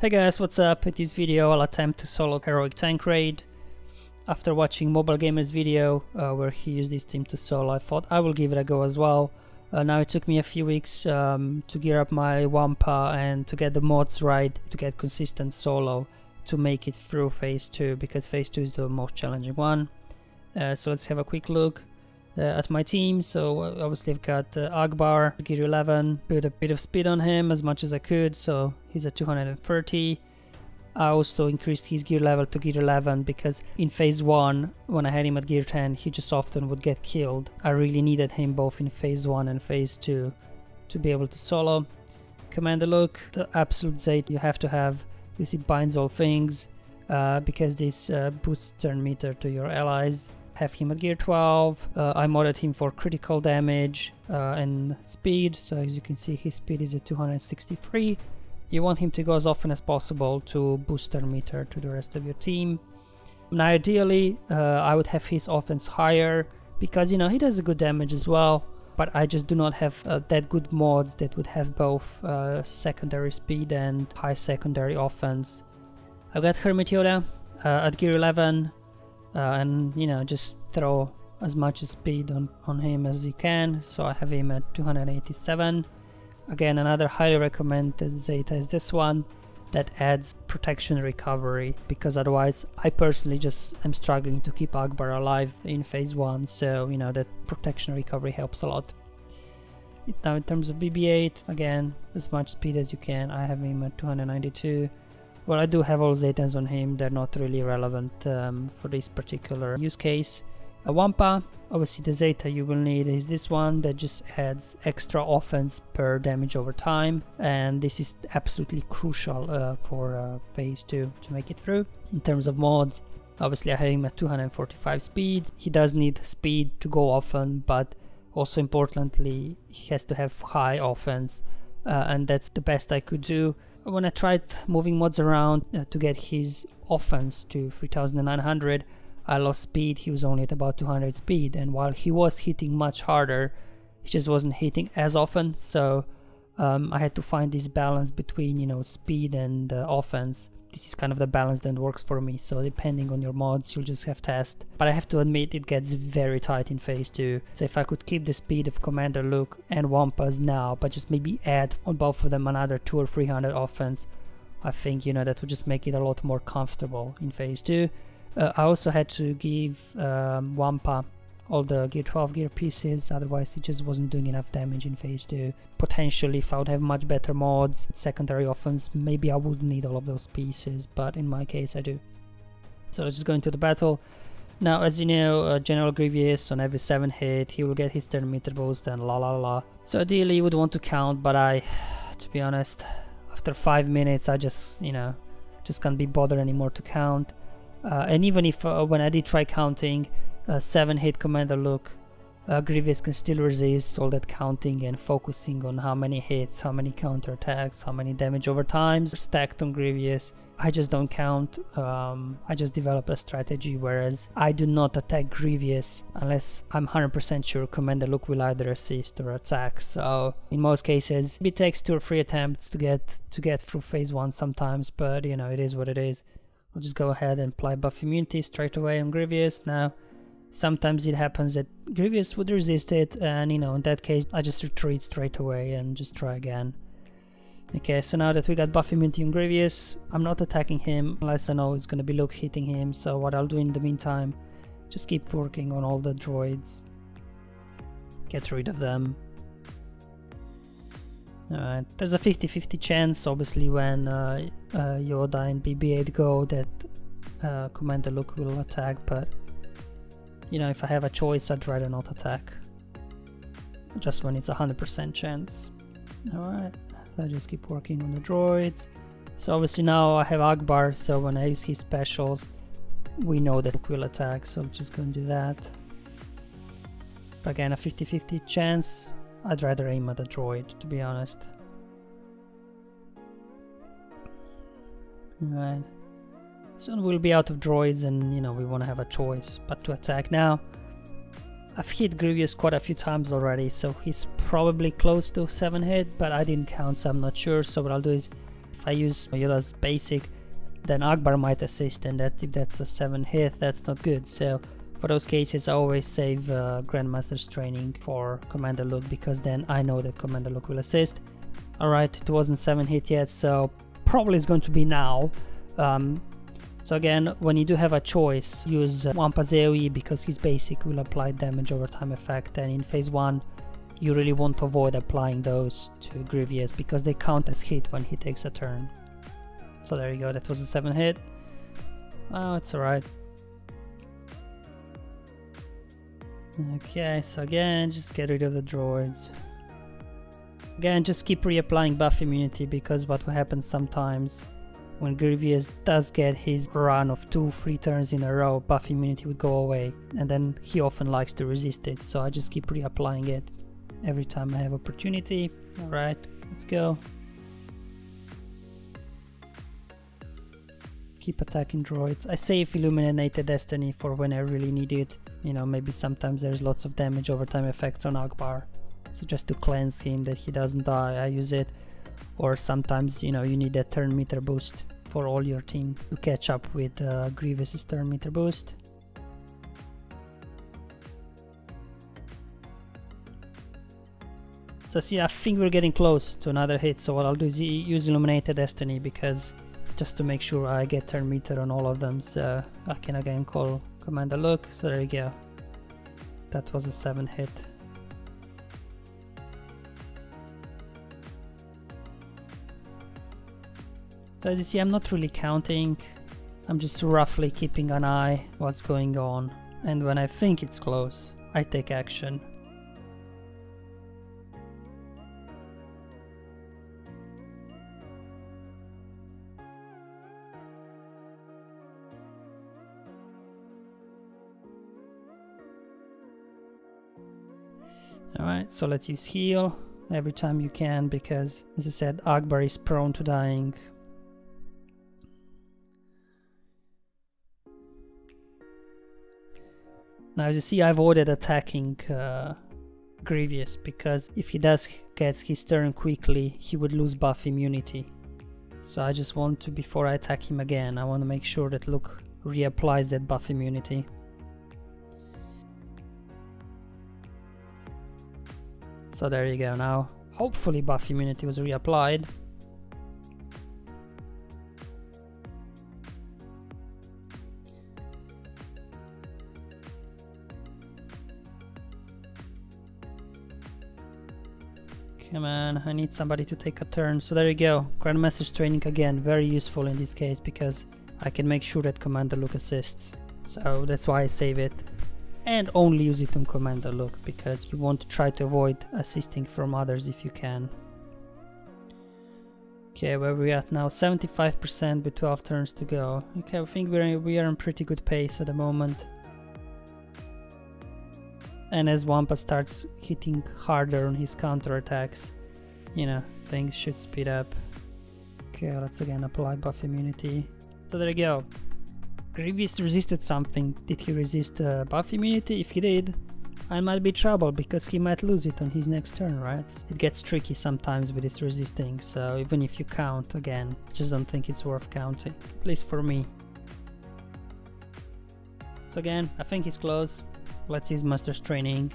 Hey guys, what's up? In this video I'll attempt to solo heroic tank raid. After watching Mobile Gamer's video where he used this team to solo, I thought I will give it a go as well. Now it took me a few weeks to gear up my Wampa and to get the mods right, to get consistent solo, to make it through phase 2, because phase 2 is the most challenging one. So let's have a quick look at my team. So obviously I've got Ackbar, gear 11, put a bit of speed on him as much as I could, so he's at 230. I also increased his gear level to gear 11 because in phase 1, when I had him at gear 10, he just often would get killed. I really needed him both in phase 1 and phase 2 to be able to solo. Commander look, the absolute Zate you have to have, because it binds all things, because this boosts turn meter to your allies. Have him at gear 12. I modded him for critical damage and speed, so as you can see his speed is at 263. You want him to go as often as possible to boost turn meter to the rest of your team. Now ideally I would have his offense higher because, you know, he does a good damage as well, but I just do not have that good mods that would have both secondary speed and high secondary offense. I've got Hermit Yoda at gear 11. And you know, just throw as much speed on him as you can, so I have him at 287. Again, another highly recommended Zeta is this one that adds protection recovery, because otherwise I personally just am struggling to keep Ackbar alive in phase 1, so you know that protection recovery helps a lot. Now in terms of BB8, again, as much speed as you can. I have him at 292. Well, I do have all Zetas on him, they're not really relevant for this particular use case. A Wampa, obviously the Zeta you will need is this one that just adds extra offense per damage over time, and this is absolutely crucial for phase 2 to make it through. In terms of mods, obviously I have him at 245 speed. He does need speed to go often, but also importantly he has to have high offense, and that's the best I could do. When I tried moving mods around to get his offense to 3900, I lost speed. He was only at about 200 speed, and while he was hitting much harder, he just wasn't hitting as often, so I had to find this balance between, you know, speed and offense. This is kind of the balance that works for me, so depending on your mods you'll just have to test. But I have to admit it gets very tight in phase 2, so if I could keep the speed of Commander Luke and Wampas now, but just maybe add on both of them another 200 or 300 offense, I think, you know, that would just make it a lot more comfortable in phase 2. I also had to give Wampa all the gear 12 gear pieces, otherwise he just wasn't doing enough damage in phase 2. Potentially if I would have much better mods, secondary offense, maybe I wouldn't need all of those pieces, but in my case I do. So let's just go into the battle. Now as you know, General Grievous on every 7 hit he will get his turn meter boost and la la la. So ideally you would want to count, but to be honest, after 5 minutes I just, you know, just can't be bothered anymore to count. And even if when I did try counting, 7 hit Commander Luke, Grievous can still resist all that counting and focusing on how many hits, how many counter attacks, how many damage over time stacked on Grievous. I just don't count. I just develop a strategy whereas I do not attack Grievous unless I'm 100% sure Commander Luke will either assist or attack. So in most cases it takes 2 or 3 attempts to get through phase 1 sometimes, but you know, it is what it is. I'll just go ahead and apply buff immunity straight away on Grievous. Now sometimes it happens that Grievous would resist it, and you know, in that case I just retreat straight away and just try again. Okay, so now that we got buff immunity on Grievous, I'm not attacking him unless I know it's gonna be Luke hitting him, so what I'll do in the meantime, just keep working on all the droids, get rid of them. Alright, there's a 50-50 chance obviously when Yoda and BB8 go that Commander Luke will attack, but you know, if I have a choice I'd rather not attack, just when it's 100% chance. Alright, so I just keep working on the droids. So obviously now I have Ackbar, so when I use his specials we know that Luke will attack, so I'm just gonna do that. But again, a 50-50 chance, I'd rather aim at a droid, to be honest. Alright. Soon we'll be out of droids and, you know, we want to have a choice. But to attack now, I've hit Grievous quite a few times already, so he's probably close to 7 hit, but I didn't count, so I'm not sure. So what I'll do is if I use Yoda's basic, then Ackbar might assist, and that if that's a 7 hit, that's not good. So for those cases I always save Grandmaster's Training for Commander Look, because then I know that Commander Look will assist. Alright, it wasn't 7 hit yet, so probably it's going to be now. So again, when you do have a choice, use Wampa's AoE, because his basic will apply damage over time effect, and in phase 1 you really want to avoid applying those to Grievous because they count as hit when he takes a turn. So there you go, that was a 7 hit. Oh, it's alright. Okay, so again, just get rid of the droids. Again, just keep reapplying buff immunity, because what will happen sometimes when Grievous does get his run of 2-3 turns in a row, buff immunity would go away, and then he often likes to resist it, so I just keep reapplying it every time I have opportunity. Alright, let's go. Keep attacking droids. I save Illuminated Destiny for when I really need it. You know, maybe sometimes there's lots of damage over time effects on Ackbar, so just to cleanse him that he doesn't die, I use it. Or sometimes, you know, you need that turn meter boost for all your team to catch up with Grievous's turn meter boost. So see, I think we're getting close to another hit, so what I'll do is use Illuminated Destiny, because just to make sure I get turn meter on all of them, so I can again call Commander Look. So there you go, that was a 7 hit. So as you see, I'm not really counting, I'm just roughly keeping an eye what's going on, and when I think it's close, I take action. Alright, so let's use heal every time you can, because as I said, Ackbar is prone to dying. Now as you see, I avoided attacking Grievous, because if he does get his turn quickly, he would lose buff immunity. So I just want to, before I attack him again, I want to make sure that Luke reapplies that buff immunity. So there you go, now hopefully buff immunity was reapplied. Come on, I need somebody to take a turn. So there you go, Grandmaster's Training again, very useful in this case, because I can make sure that Commander Luke assists. So that's why I save it. And only use it on Commander Luke, because you want to try to avoid assisting from others if you can. Okay, where are we at now? 75% with 12 turns to go. Okay, I think we are on pretty good pace at the moment. And as Wampa starts hitting harder on his counterattacks, you know, things should speed up. Okay, let's again apply buff immunity. So there you go. Grievous resisted something. Did he resist buff immunity? If he did, I might be in trouble, because he might lose it on his next turn, right? It gets tricky sometimes with its resisting, so even if you count, again, I just don't think it's worth counting, at least for me. So again, I think it's close. Let's use Master's Training.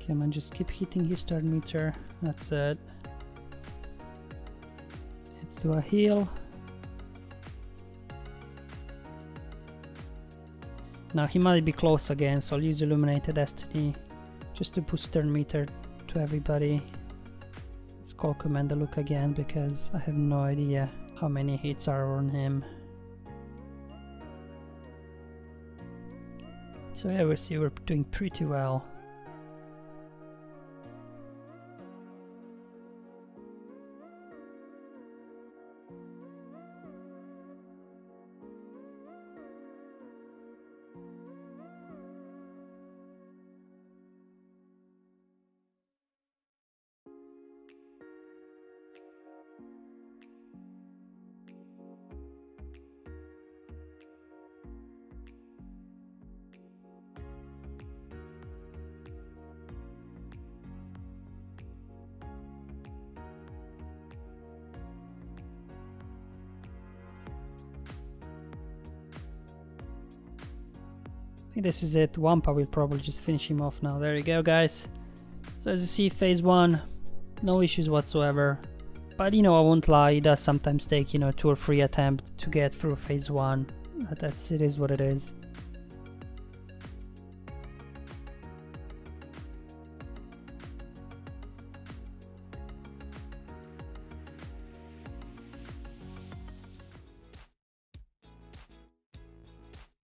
Come on, just keep hitting his turn meter. That's it. Let's do a heal. Now he might be close again, so I'll use Illuminated Destiny just to boost turn meter to everybody. Let's call Commander Luke again because I have no idea how many hits are on him. So yeah, we see we're doing pretty well. This is it. Wampa will probably just finish him off now. There you go, guys. So as you see, phase 1, no issues whatsoever. But you know, I won't lie, it does sometimes take, you know, 2 or 3 attempts to get through phase 1. But it is what it is.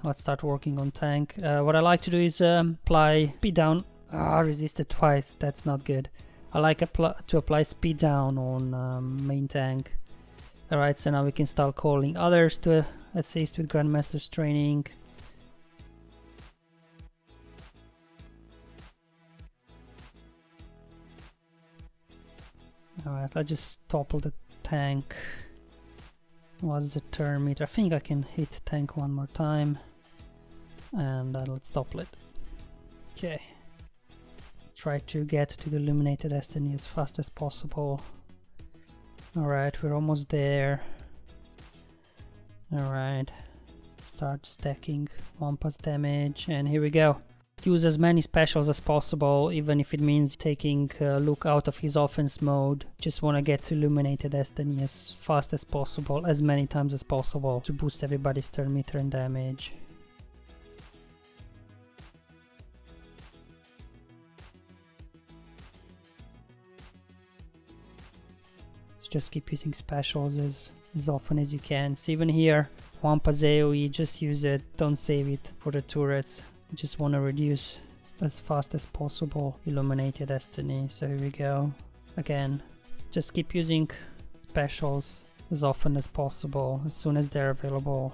Let's start working on tank. What I like to do is apply speed down. Resisted twice. That's not good. I like to apply speed down on main tank. Alright, so now we can start calling others to assist with Grandmaster's training. Alright, let's just topple the tank. What's the turn meter? I think I can hit tank one more time. And let's topple it. Okay. Try to get to the Illuminated Destiny as fast as possible. Alright, we're almost there. Alright. Start stacking Wampa's damage, and here we go. Use as many specials as possible, even if it means taking Luke out of his offense mode. Just want to get to Illuminated Destiny as fast as possible, as many times as possible, to boost everybody's turn meter and damage. Just keep using specials as often as you can. So even here, Wampa's AoE, just use it, don't save it for the turrets. You just want to reduce as fast as possible Illuminated Destiny. So here we go. Again, just keep using specials as often as possible, as soon as they're available.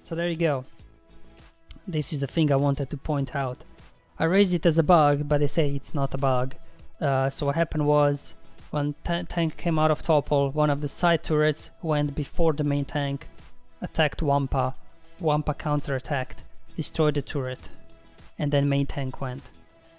So there you go. This is the thing I wanted to point out. I raised it as a bug, but they say it's not a bug. So what happened was, when tank came out of topple, one of the side turrets went before the main tank, attacked Wampa. Wampa counterattacked, destroyed the turret, and then main tank went.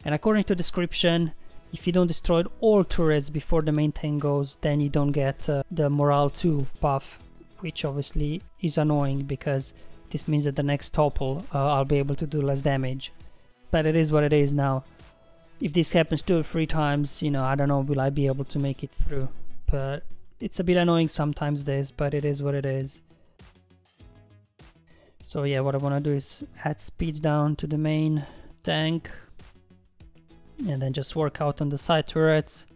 And according to description, if you don't destroy all turrets before the main tank goes, then you don't get the morale 2 buff, which obviously is annoying because this means that the next topple I'll be able to do less damage. But it is what it is now. If this happens 2 or 3 times, you know, I don't know, will I be able to make it through. But it's a bit annoying sometimes this, but it is what it is. So yeah, what I want to do is add speed down to the main tank. And then just work out on the side turrets.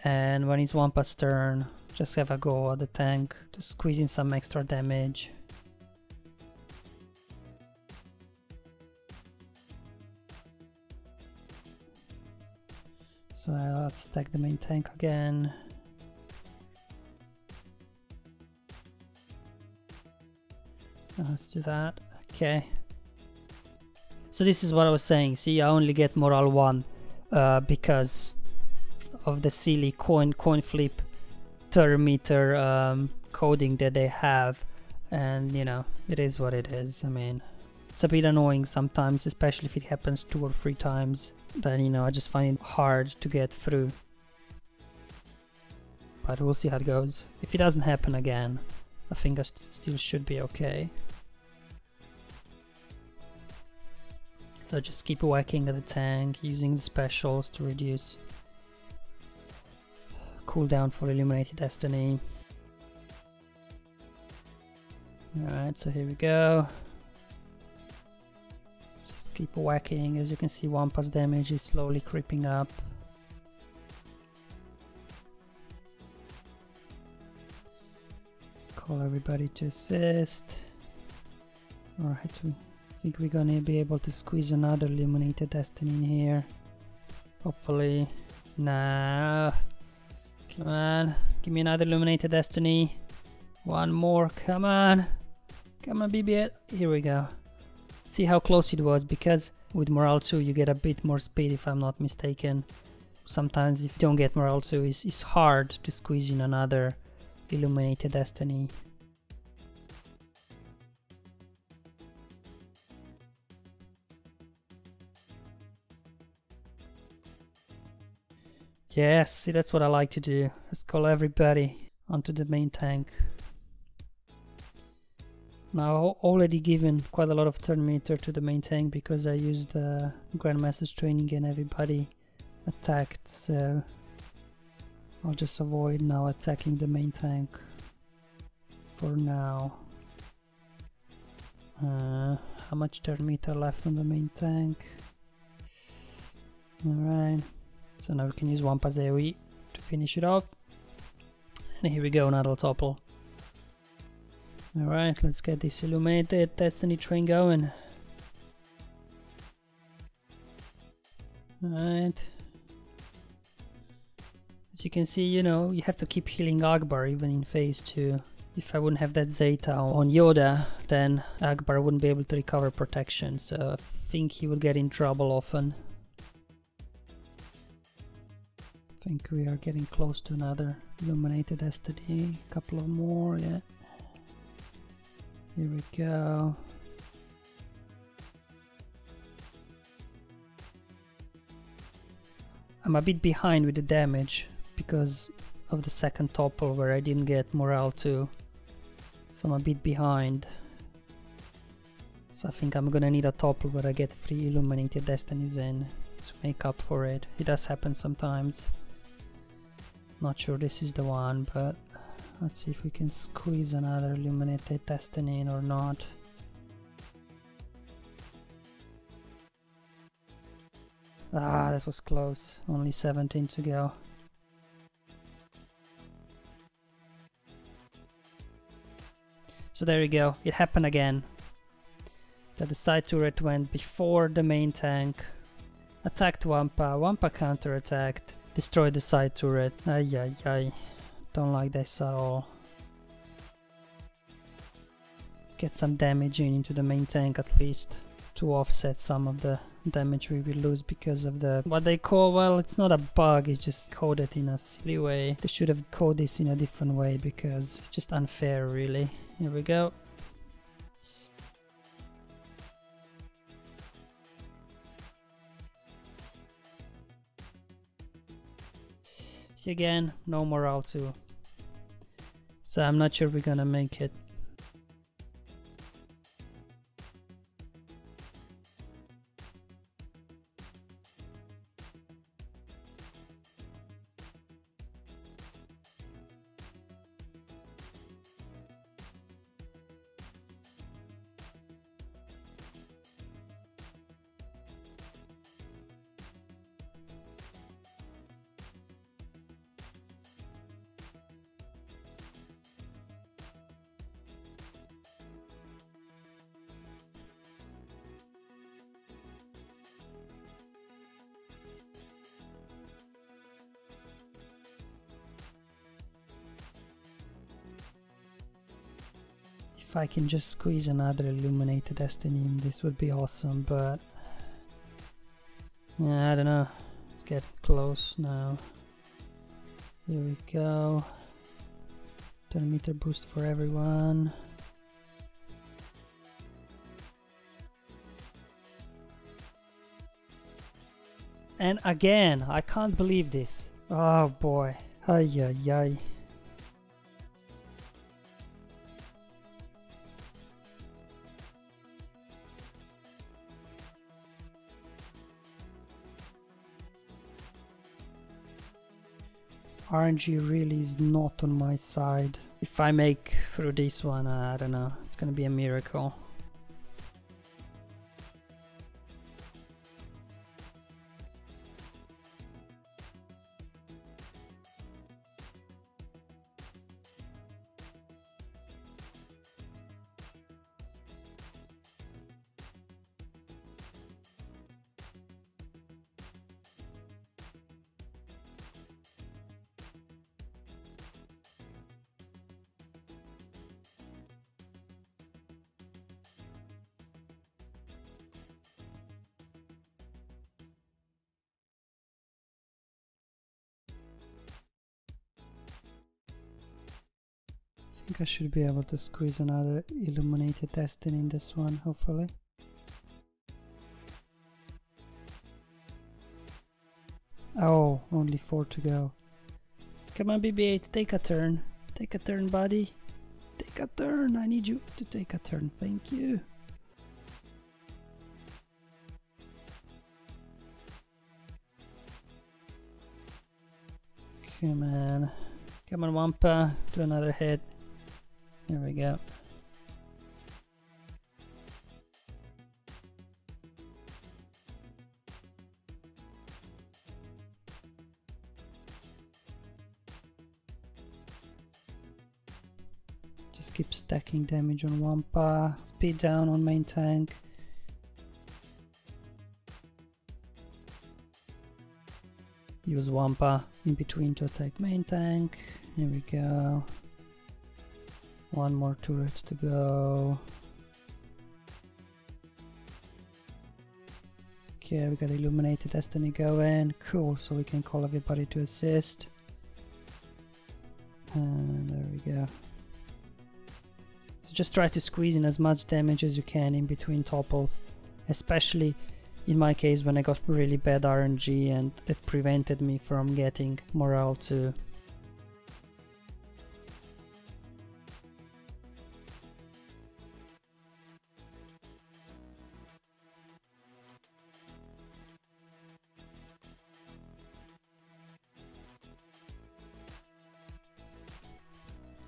And when it's Wampa's turn, just have a go at the tank to squeeze in some extra damage. So let's attack the main tank again. Let's do that. Okay. So this is what I was saying. See, I only get morale 1 because of the silly coin flip turn meter coding that they have, and you know, it is what it is. I mean, it's a bit annoying sometimes, especially if it happens 2 or 3 times. Then, you know, I just find it hard to get through. but we'll see how it goes. If it doesn't happen again, I think I still should be okay. So just keep whacking at the tank, using the specials to reduce cooldown for Illuminated Destiny. Alright, so here we go. Just keep whacking. As you can see, Wampa's damage is slowly creeping up. Call everybody to assist. Alright, I think we're gonna be able to squeeze another Illuminated Destiny in here. Hopefully. Nah. Come on. Give me another Illuminated Destiny. One more. Come on. Come on, BB8. Here we go. See how close it was, because with Morale 2 you get a bit more speed, if I'm not mistaken. Sometimes if you don't get Morale 2, it's hard to squeeze in another Illuminated Destiny. Yes, see, that's what I like to do. Let's call everybody onto the main tank. Now I've already given quite a lot of turn meter to the main tank because I used the Grandmaster's training and everybody attacked, so I'll just avoid now attacking the main tank for now. How much turn meter left on the main tank? Alright, so now we can use Wampa's AoE to finish it off. And here we go, another topple. Alright, let's get this Illuminated Destiny train going. Alright. As you can see, you know, you have to keep healing Ackbar even in phase 2. If I wouldn't have that Zeta on Yoda, then Ackbar wouldn't be able to recover protection, so I think he would get in trouble often. I think we are getting close to another Illuminated Destiny. A couple of more, yeah. Here we go. I'm a bit behind with the damage because of the second topple where I didn't get Morale 2. So I'm a bit behind. So I think I'm gonna need a topple where I get 3 Illuminated Destinies in to make up for it. It does happen sometimes. Not sure this is the one, but let's see if we can squeeze another Illuminated Destiny in or not. Ah, that was close. Only 17 to go. So there you go. It happened again. That the side turret went before the main tank. Attacked Wampa. Wampa counterattacked. Destroyed the side turret. Ay ay ay. Don't like this at all. Get some damage into the main tank at least to offset some of the damage we will lose because of the what they call, well, it's not a bug, it's just coded in a silly way. They should have coded this in a different way because it's just unfair, really. Here we go. See again, no Morale 2. So I'm not sure we're gonna make it. If I can just squeeze another Illuminated Destiny in, this would be awesome, but yeah, I don't know. Let's get close now. Here we go. Turn meter boost for everyone. And again, I can't believe this. Oh boy. Ay ay ay. RNG really is not on my side. If I make through this one, I don't know, it's gonna be a miracle. I think I should be able to squeeze another illuminated destiny in this one, hopefully. Oh, only 4 to go. Come on, BB8, take a turn. Take a turn, buddy. Take a turn. I need you to take a turn. Thank you. Come on. Come on, Wampa. Do another hit. There we go. Just keep stacking damage on Wampa. Speed down on main tank. Use Wampa in between to attack main tank. Here we go. One more turret to go. Okay, we got Illuminated Destiny going. Cool, so we can call everybody to assist. And there we go. So just try to squeeze in as much damage as you can in between topples. Especially in my case when I got really bad RNG and it prevented me from getting morale too.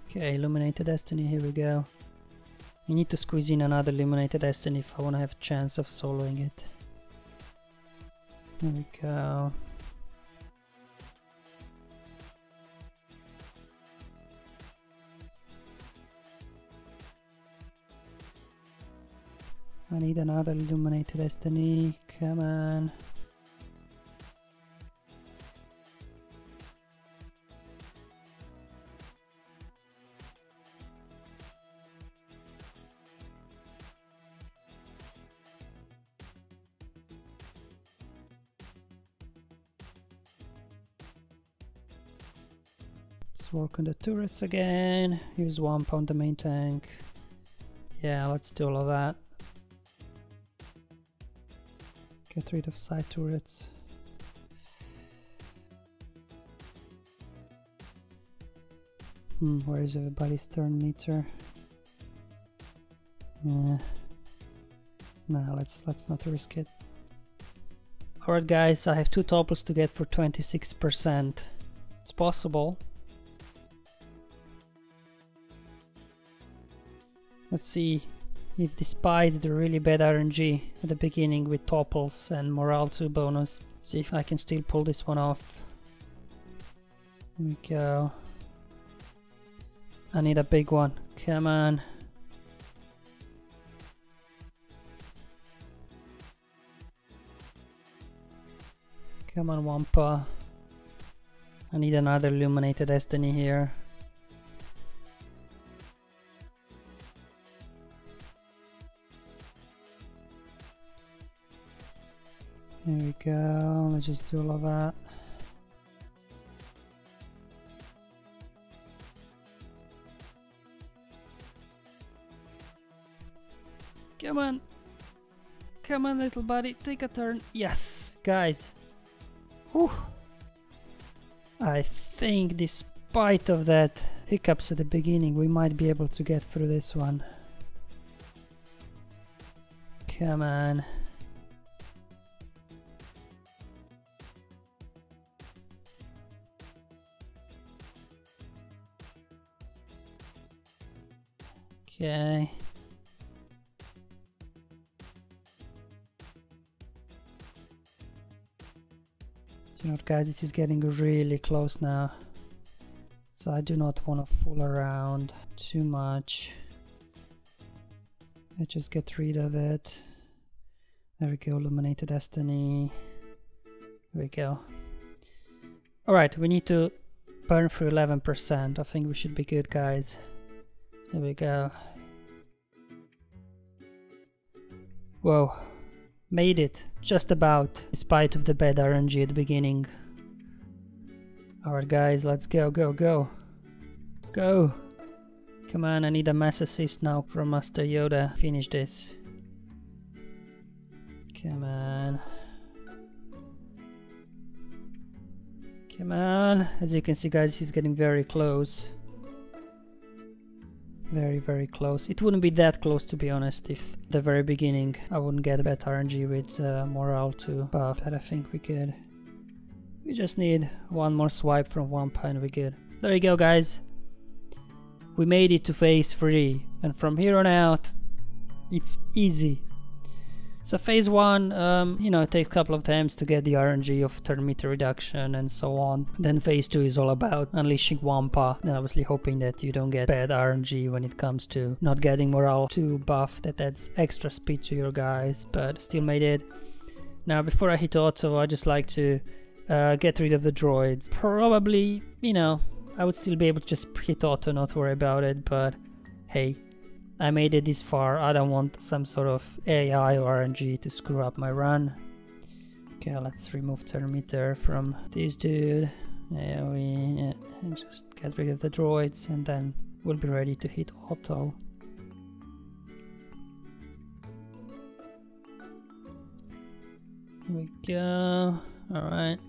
Okay, Illuminated Destiny, here we go. I need to squeeze in another Illuminated Destiny if I want to have a chance of soloing it. Here we go. I need another Illuminated Destiny, come on. Let's work on the turrets again. Use Wampa on the main tank. Yeah, let's do all of that. Get rid of side turrets. Where is everybody's turn meter? Yeah. No, let's not risk it. Alright guys, I have 2 topples to get for 26%. It's possible. Let's see if despite the really bad RNG at the beginning with topples and morale 2 bonus, see if I can still pull this one off. Here we go. I need a big one. Come on. Come on, Wampa. I need another Illuminated Destiny here. Here we go, let's just do all of that. Come on! Come on, little buddy, take a turn. Yes, guys. Whew. I think despite of that hiccups at the beginning, we might be able to get through this one. Come on. Okay. You know what, guys, this is getting really close now. So I do not want to fool around too much. Let's just get rid of it. There we go, Illuminated Destiny. There we go. Alright, we need to burn through 11%. I think we should be good, guys. There we go. Whoa. Made it. Just about. Despite of the bad RNG at the beginning. Alright, guys, let's go, go, go. Go. Come on, I need a mass assist now from Master Yoda. Finish this. Come on. Come on. As you can see, guys, he's getting very close. Very, very close. It wouldn't be that close, to be honest, if at the very beginning I wouldn't get a better RNG with morale to buff. But I think we could. We just need one more swipe from Wampa and we're good. There you go, guys. We made it to phase 3, and from here on out it's easy. So phase 1, you know, it takes a couple of times to get the RNG of turn meter reduction and so on. Then phase 2 is all about unleashing Wampa and obviously hoping that you don't get bad RNG when it comes to not getting morale to buff. That adds extra speed to your guys, but still made it. Now before I hit auto, I just like to get rid of the droids. Probably, you know, I would still be able to just hit auto, not worry about it, but hey, I made it this far. I don't want some sort of AI or RNG to screw up my run. Okay, let's remove turn meter from this dude. And just get rid of the droids and then we'll be ready to hit auto. Here we go. Alright.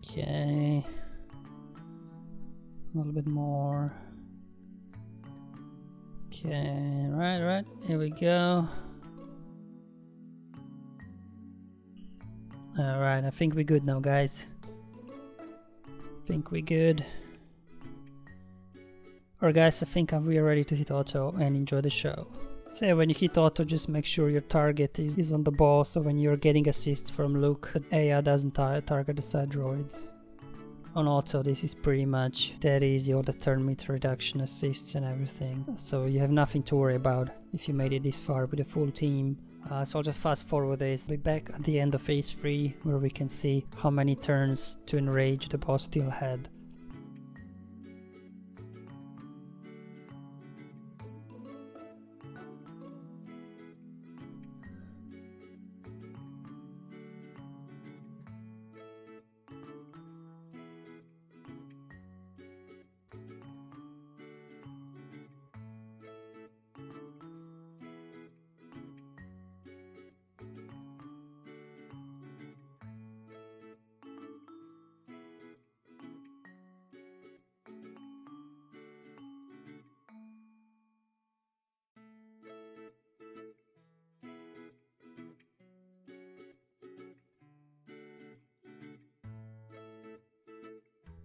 Okay. A little bit more. Okay, right, here we go. Alright, I think we're good now, guys. I think we're good. Alright, guys, I think we are ready to hit auto and enjoy the show. So when you hit auto, just make sure your target is on the boss, so when you're getting assists from Luke, AI doesn't target the side droids. On auto, this is pretty much that easy, all the turn meter reduction, assists and everything. So you have nothing to worry about if you made it this far with a full team. So I'll just fast forward this. We'll be back at the end of phase 3 where we can see how many turns to enrage the boss still had.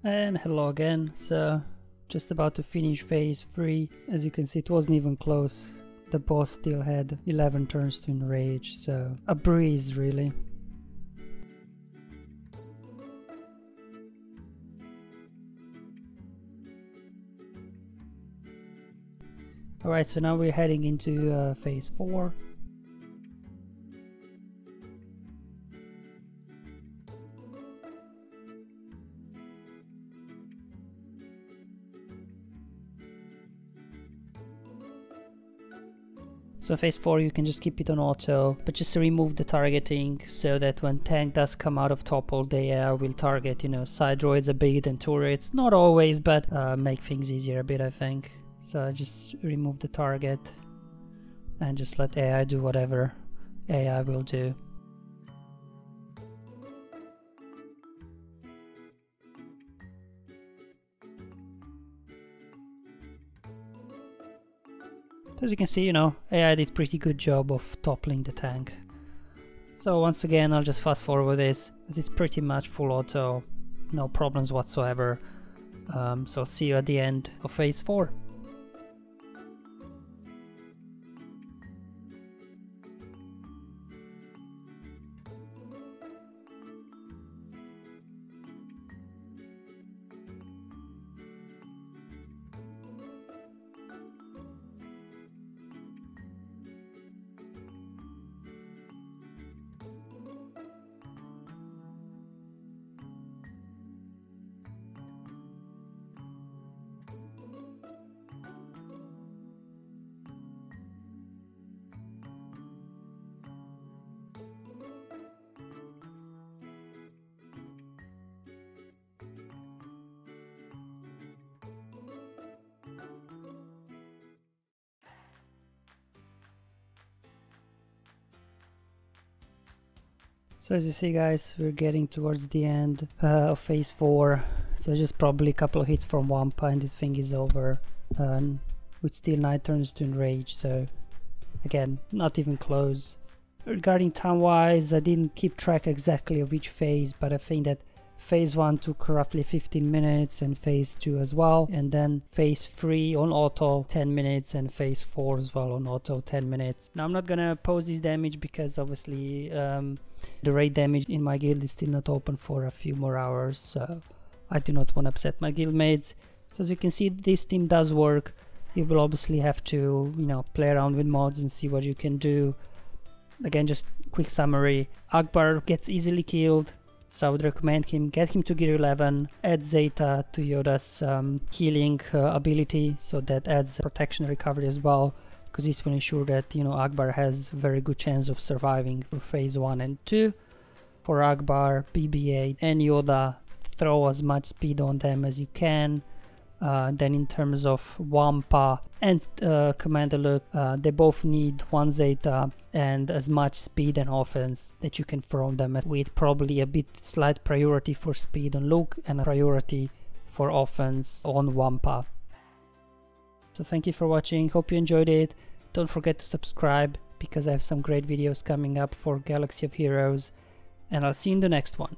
And hello again. So just about to finish phase 3. As you can see, it wasn't even close. The boss still had 11 turns to enrage, so a breeze really. Alright, so now we're heading into phase 4. So phase 4 you can just keep it on auto, but just remove the targeting so that when tank does come out of topple, they will target, you know, side droids a bit and turrets. Not always, but make things easier a bit, I think. So just remove the target and just let AI do whatever AI will do. As you can see, you know, AI did pretty good job of toppling the tank. So once again, I'll just fast forward this. This is pretty much full auto, no problems whatsoever. So I'll see you at the end of phase 4. So as you see guys, we're getting towards the end of phase 4, so just probably a couple of hits from Wampa and this thing is over. With Steel Knight turns to Enrage, so again, not even close. Regarding time wise, I didn't keep track exactly of each phase, but I think that phase 1 took roughly 15 minutes and phase 2 as well, and then phase 3 on auto 10 minutes and phase 4 as well on auto 10 minutes. Now I'm not gonna pause this damage because obviously the raid damage in my guild is still not open for a few more hours, so I do not want to upset my guildmates. So as you can see, this team does work. You will obviously have to, you know, play around with mods and see what you can do. Again, just quick summary: Ackbar gets easily killed, so I would recommend get him to gear 11, add Zeta to Yoda's healing ability, so that adds protection recovery as well, because this will ensure that, you know, Ackbar has very good chance of surviving for phase 1 and 2. For Ackbar, BB8 and Yoda, throw as much speed on them as you can. Then in terms of Wampa and Commander Luke, they both need 1 Zeta and as much speed and offense that you can throw on them, with probably a bit slight priority for speed on Luke and a priority for offense on Wampa. So thank you for watching, hope you enjoyed it. Don't forget to subscribe because I have some great videos coming up for Galaxy of Heroes, and I'll see you in the next one.